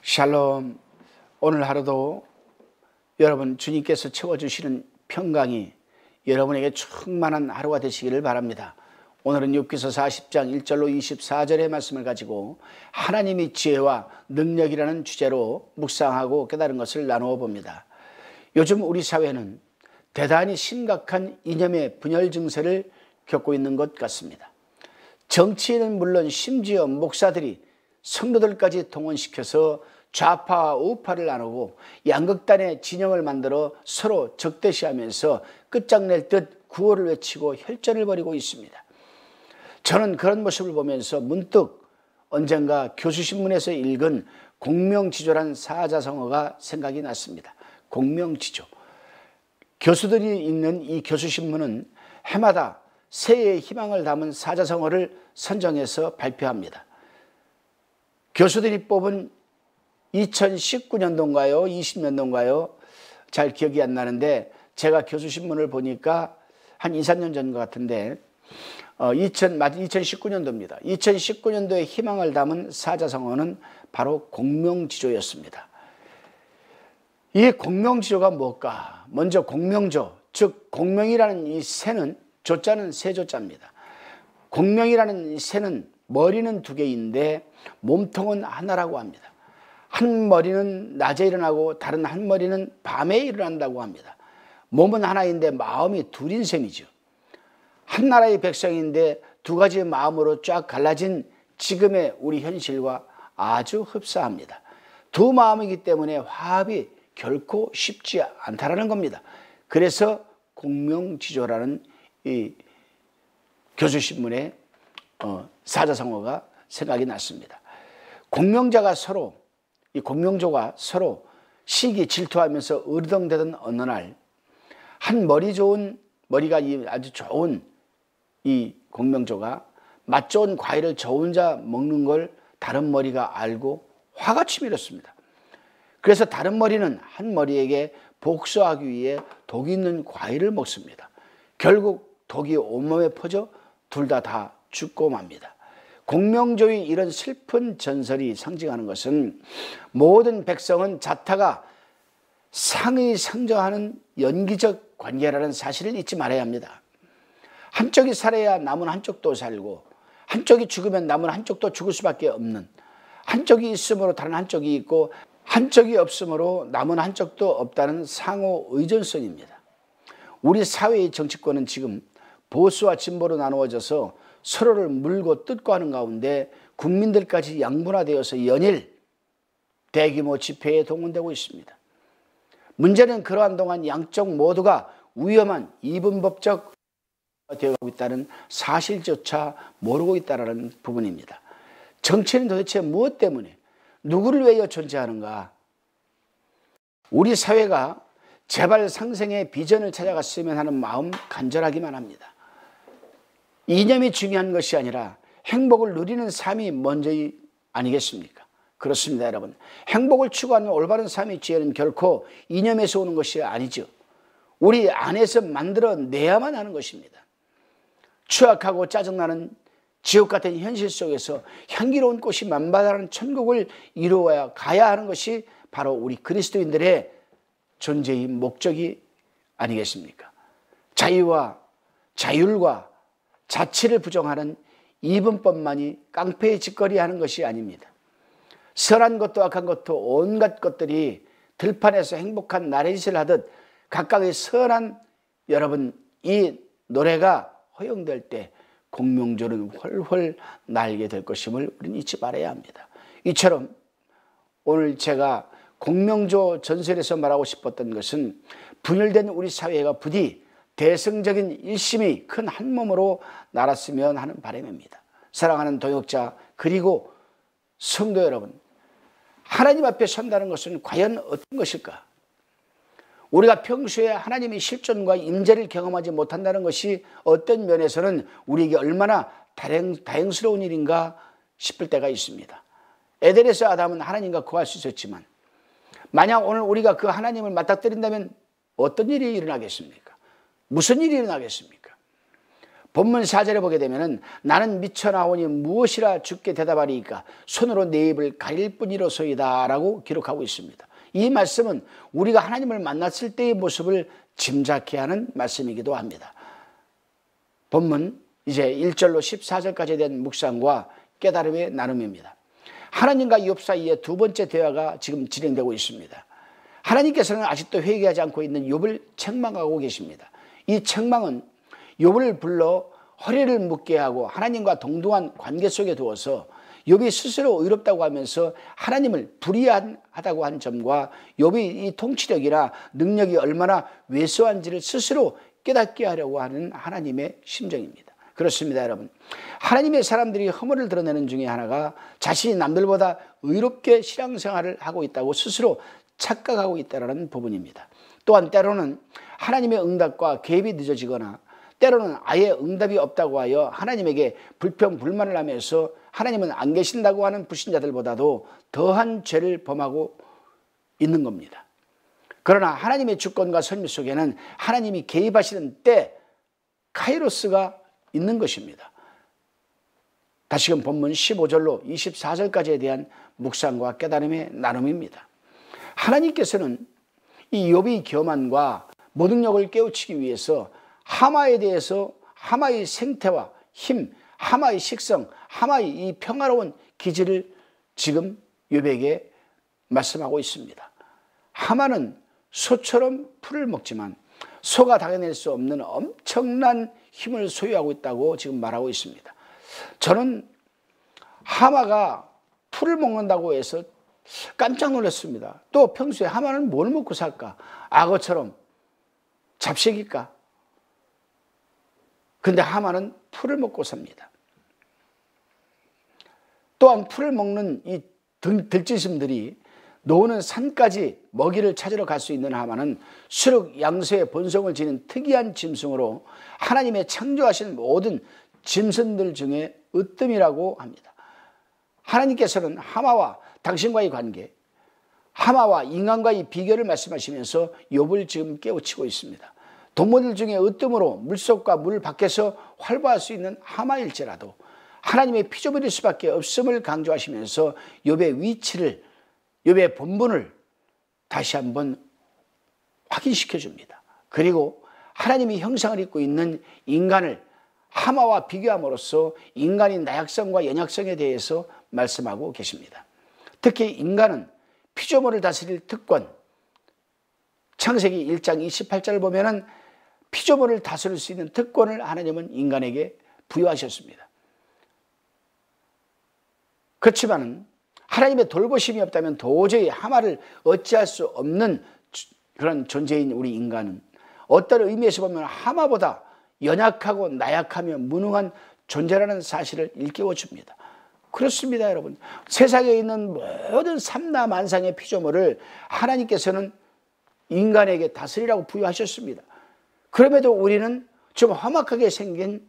샬롬. 오늘 하루도 여러분 주님께서 채워주시는 평강이 여러분에게 충만한 하루가 되시기를 바랍니다. 오늘은 욥기서 40장 1절로 24절의 말씀을 가지고 하나님의 지혜와 능력이라는 주제로 묵상하고 깨달은 것을 나누어 봅니다. 요즘 우리 사회는 대단히 심각한 이념의 분열 증세를 겪고 있는 것 같습니다. 정치인은 물론 심지어 목사들이 성도들까지 동원시켜서 좌파와 우파를 나누고 양극단의 진영을 만들어 서로 적대시하면서 끝장낼 듯 구호를 외치고 혈전을 벌이고 있습니다. 저는 그런 모습을 보면서 문득 언젠가 교수신문에서 읽은 공명지조란 사자성어가 생각이 났습니다. 공명지조. 교수들이 읽는 이 교수신문은 해마다 새해의 희망을 담은 사자성어를 선정해서 발표합니다. 교수들이 뽑은 2019년도인가요? 20년도인가요? 잘 기억이 안 나는데 제가 교수신문을 보니까 한 2, 3년 전 것 같은데 2019년도입니다. 2019년도에 희망을 담은 사자성어는 바로 공명지조였습니다. 이 공명지조가 뭘까? 먼저 공명조, 즉 공명이라는 이 새는 조자는 세조자입니다. 공명이라는 이 새는 머리는 두 개인데 몸통은 하나라고 합니다. 한 머리는 낮에 일어나고 다른 한 머리는 밤에 일어난다고 합니다. 몸은 하나인데 마음이 둘인 셈이죠. 한 나라의 백성인데 두 가지의 마음으로 쫙 갈라진 지금의 우리 현실과 아주 흡사합니다. 두 마음이기 때문에 화합이 결코 쉽지 않다라는 겁니다. 그래서 공명지조라는 이 교수신문의 사자성어가 생각이 났습니다. 공명자가 서로, 이 공명조가 서로 시기 질투하면서 으르덩대던 어느 날 한 머리가 아주 좋은 이 공명조가 맛 좋은 과일을 저 혼자 먹는 걸 다른 머리가 알고 화가 치밀었습니다. 그래서 다른 머리는 한 머리에게 복수하기 위해 독이 있는 과일을 먹습니다. 결국 독이 온몸에 퍼져 둘 다 죽고 맙니다. 공명조의 이런 슬픈 전설이 상징하는 것은 모든 백성은 자타가 상의 상정하는 연기적 관계라는 사실을 잊지 말아야 합니다. 한쪽이 살아야 남은 한쪽도 살고, 한쪽이 죽으면 남은 한쪽도 죽을 수밖에 없는, 한쪽이 있으므로 다른 한쪽이 있고 한쪽이 없으므로 남은 한쪽도 없다는 상호 의존성입니다. 우리 사회의 정치권은 지금 보수와 진보로 나누어져서 서로를 물고 뜯고 하는 가운데 국민들까지 양분화되어서 연일 대규모 집회에 동원되고 있습니다. 문제는 그러한 동안 양쪽 모두가 위험한 이분법적 되어가고 있다는 사실조차 모르고 있다는 부분입니다. 정치는 도대체 무엇 때문에 누구를 위하여 존재하는가? 우리 사회가 제발 상생의 비전을 찾아갔으면 하는 마음 간절하기만 합니다. 이념이 중요한 것이 아니라 행복을 누리는 삶이 먼저 아니겠습니까? 그렇습니다, 여러분. 행복을 추구하는 올바른 삶의 지혜는 결코 이념에서 오는 것이 아니죠. 우리 안에서 만들어내야만 하는 것입니다. 추악하고 짜증나는 지옥 같은 현실 속에서 향기로운 꽃이 만발하는 천국을 이루어야 가야 하는 것이 바로 우리 그리스도인들의 존재의 목적이 아니겠습니까? 자유와 자율과 자치를 부정하는 이분법만이 깡패의 짓거리하는 것이 아닙니다. 선한 것도 악한 것도 온갖 것들이 들판에서 행복한 나레짓을 하듯 각각의 선한 여러분 이 노래가 허용될 때 공명조는 훨훨 날게 될 것임을 우리는 잊지 말아야 합니다. 이처럼 오늘 제가 공명조 전설에서 말하고 싶었던 것은 분열된 우리 사회가 부디 대승적인 일심이 큰 한 몸으로 날았으면 하는 바람입니다. 사랑하는 동역자 그리고 성도 여러분, 하나님 앞에 선다는 것은 과연 어떤 것일까? 우리가 평소에 하나님의 실존과 임재를 경험하지 못한다는 것이 어떤 면에서는 우리에게 얼마나 다행스러운 일인가 싶을 때가 있습니다. 에덴에서 아담은 하나님과 거할 수 있었지만 만약 오늘 우리가 그 하나님을 맞닥뜨린다면 어떤 일이 일어나겠습니까? 무슨 일이 일어나겠습니까? 본문 4절에 보게 되면은 나는 미쳐나오니 무엇이라 주께 대답하리이까 손으로 내 입을 가릴 뿐이로소이다 라고 기록하고 있습니다. 이 말씀은 우리가 하나님을 만났을 때의 모습을 짐작케 하는 말씀이기도 합니다. 본문 이제 1절로 14절까지 된 묵상과 깨달음의 나눔입니다. 하나님과 욥 사이에 두 번째 대화가 지금 진행되고 있습니다. 하나님께서는 아직도 회개하지 않고 있는 욥을 책망하고 계십니다. 이 책망은 욥을 불러 허리를 묶게 하고 하나님과 동등한 관계 속에 두어서 욥이 스스로 의롭다고 하면서 하나님을 불의하다고 한 점과 욥이 이 통치력이나 능력이 얼마나 왜소한지를 스스로 깨닫게 하려고 하는 하나님의 심정입니다. 그렇습니다, 여러분. 하나님의 사람들이 허물을 드러내는 중에 하나가 자신이 남들보다 의롭게 신앙생활을 하고 있다고 스스로 착각하고 있다는 부분입니다. 또한 때로는 하나님의 응답과 개입이 늦어지거나 때로는 아예 응답이 없다고 하여 하나님에게 불평 불만을 하면서 하나님은 안 계신다고 하는 불신자들보다도 더한 죄를 범하고 있는 겁니다. 그러나 하나님의 주권과 섭리 속에는 하나님이 개입하시는 때 카이로스가 있는 것입니다. 다시금 본문 15절로 24절까지에 대한 묵상과 깨달음의 나눔입니다. 하나님께서는 이 욥의 교만과 모독력을 깨우치기 위해서 하마에 대해서 하마의 생태와 힘, 하마의 식성, 하마의 이 평화로운 기질을 지금 욥에게 말씀하고 있습니다. 하마는 소처럼 풀을 먹지만 소가 당해낼 수 없는 엄청난 힘을 소유하고 있다고 지금 말하고 있습니다. 저는 하마가 풀을 먹는다고 해서 깜짝 놀랐습니다. 또 평소에 하마는 뭘 먹고 살까? 악어처럼 잡식일까? 근데 하마는 풀을 먹고 삽니다. 또한 풀을 먹는 이 들짐승들이 노는 산까지 먹이를 찾으러 갈 수 있는 하마는 수륙 양서의 본성을 지닌 특이한 짐승으로 하나님의 창조하신 모든 짐승들 중에 으뜸이라고 합니다. 하나님께서는 하마와 당신과의 관계, 하마와 인간과의 비교를 말씀하시면서 욥을 지금 깨우치고 있습니다. 동물들 중에 으뜸으로 물속과 물 밖에서 활보할 수 있는 하마일지라도 하나님의 피조물일 수밖에 없음을 강조하시면서 욥의 위치를, 욥의 본분을 다시 한번 확인시켜 줍니다. 그리고 하나님이 형상을 입고 있는 인간을 하마와 비교함으로써 인간의 나약성과 연약성에 대해서 말씀하고 계십니다. 특히 인간은 피조물을 다스릴 특권, 창세기 1장 28절을 보면은 피조물을 다스릴 수 있는 특권을 하나님은 인간에게 부여하셨습니다. 그렇지만 하나님의 돌보심이 없다면 도저히 하마를 어찌할 수 없는 그런 존재인 우리 인간은 어떤 의미에서 보면 하마보다 연약하고 나약하며 무능한 존재라는 사실을 일깨워 줍니다. 그렇습니다, 여러분. 세상에 있는 모든 삼라만상의 피조물을 하나님께서는 인간에게 다스리라고 부여하셨습니다. 그럼에도 우리는 좀 험악하게 생긴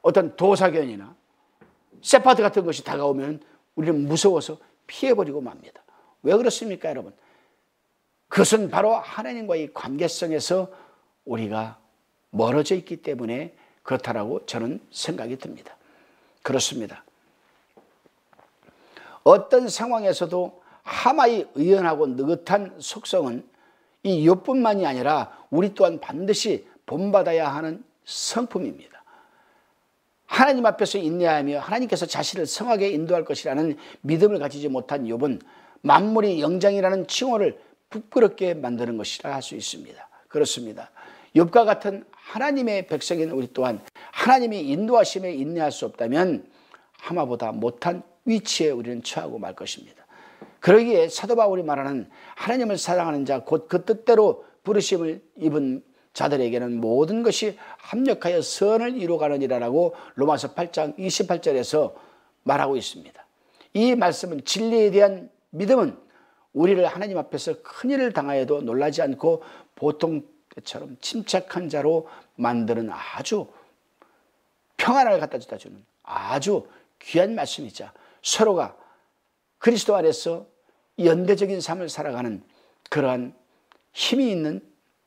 어떤 도사견이나 세파드 같은 것이 다가오면 우리는 무서워서 피해버리고 맙니다. 왜 그렇습니까, 여러분? 그것은 바로 하나님과의 관계성에서 우리가 멀어져 있기 때문에 그렇다라고 저는 생각이 듭니다. 그렇습니다. 어떤 상황에서도 하마의 의연하고 느긋한 속성은 이 욥뿐만이 아니라 우리 또한 반드시 본받아야 하는 성품입니다. 하나님 앞에서 인내하며 하나님께서 자신을 성하게 인도할 것이라는 믿음을 가지지 못한 욥은 만물의 영장이라는 칭호를 부끄럽게 만드는 것이라 할 수 있습니다. 그렇습니다. 욥과 같은 하나님의 백성인 우리 또한 하나님의 인도하심에 인내할 수 없다면 하마보다 못한 위치에 우리는 처하고 말 것입니다. 그러기에 사도 바울이 말하는 하나님을 사랑하는 자 곧 그 뜻대로 부르심을 입은 자들에게는 모든 것이 합력하여 선을 이루어가느니라라고 로마서 8장 28절에서 말하고 있습니다. 이 말씀은 진리에 대한 믿음은 우리를 하나님 앞에서 큰일을 당하여도 놀라지 않고 보통 때처럼 침착한 자로 만드는 아주 평안을 갖다 주는 아주 귀한 말씀이자 서로가 그리스도 안에서 연대적인 삶을 살아가는 그러한 힘이 있는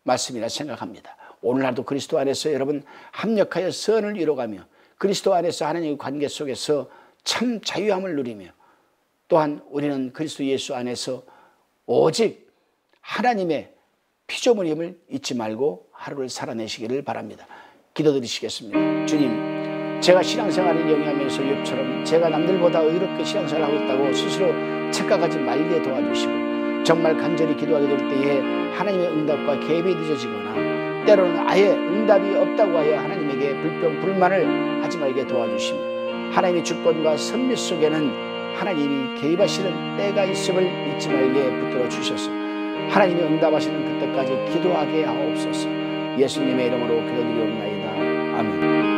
말씀이라 생각합니다. 오늘날도 그리스도 안에서 여러분 합력하여 선을 이뤄가며 그리스도 안에서 하나님의 관계 속에서 참 자유함을 누리며 또한 우리는 그리스도 예수 안에서 오직 하나님의 피조물임을 잊지 말고 하루를 살아내시기를 바랍니다. 기도드리시겠습니다. 주님, 제가 신앙생활을 영위하면서 욥처럼 제가 남들보다 의롭게 신앙생활을 하고 있다고 스스로 착각하지 말게 도와주시고 정말 간절히 기도하게 될 때에 하나님의 응답과 개입이 늦어지거나 때로는 아예 응답이 없다고 하여 하나님에게 불평 불만을 하지 말게 도와주시며 하나님의 주권과 섭리 속에는 하나님이 개입하시는 때가 있음을 잊지 말게 붙들어 주셔서 하나님이 응답하시는 그때까지 기도하게 하옵소서. 예수님의 이름으로 기도드리옵나이다. 아멘.